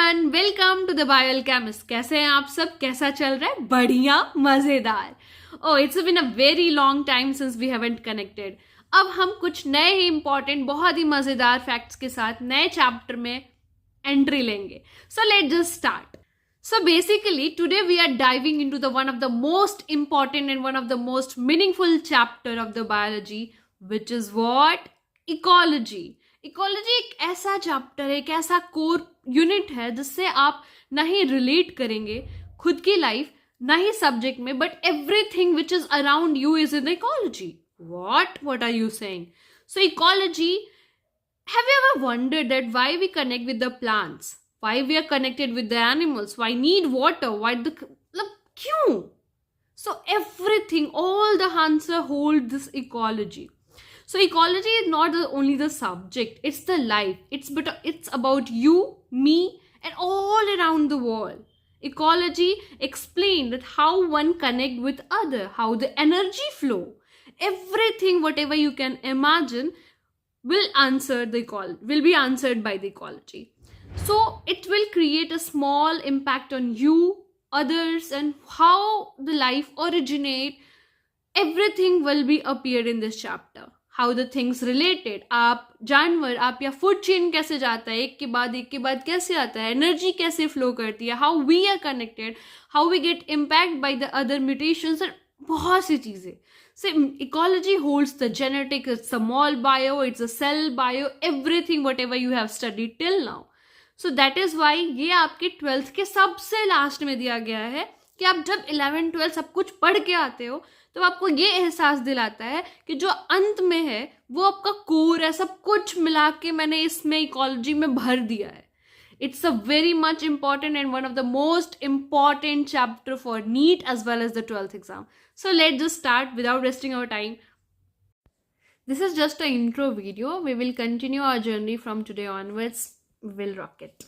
Everyone, welcome to the biochemist. कैसे हैं आप सब? कैसा चल रहा है? बढ़िया, मजेदार। Oh, it's been a very long time since we haven't connected. अब हम कुछ नए ही इंपॉर्टेंट, बहुत ही मजेदार फैक्ट्स के साथ नए चैप्टर में एंट्री लेंगे। सो let just start. So basically today we are diving into the one of the most important and one of the most meaningful chapter of the biology, which is what? Ecology. Ecology एक ऐसा chapter है, एक ऐसा core unit है जिससे आप ना ही relate करेंगे खुद की लाइफ, ना ही सब्जेक्ट में, but everything which is around you is in ecology. What are you saying? So ecology, have you ever wondered that why we connect with the plants, why we are connected with the animals, why need water, why the मतलब क्यों? So everything, all the answer hold this ecology. So ecology is not only the subject, it's the life. It's about you, me, and all around the world. Ecology explains that how one connect with other, how the energy flow, everything, whatever you can imagine, will be answered by the ecology. So it will create a small impact on you, others, and how the life originate. Everything will be appeared in this chapter. How the things related, आप जानवर, आप या food chain कैसे जाता है, एक के बाद कैसे आता है, एनर्जी कैसे फ्लो करती है, how we are connected, how we get impact by the other mutations, और बहुत सी चीजें. So ecology holds the genetic, it's a small bio, it's a cell bio, everything whatever you have studied till now. So that is why ये आपके 12th के सबसे last में दिया गया है कि आप जब 11, 12 सब कुछ पढ़ के आते हो तो आपको ये एहसास दिलाता है कि जो अंत में है वो आपका कोर है, सब कुछ मिला के मैंने इसमें इकोलॉजी में भर दिया है. It's a very much important and one of the most important chapter for NEET as well as the 12th exam. So let just start without wasting our time. This is just an intro video. We will continue our journey from today onwards. We will rock it.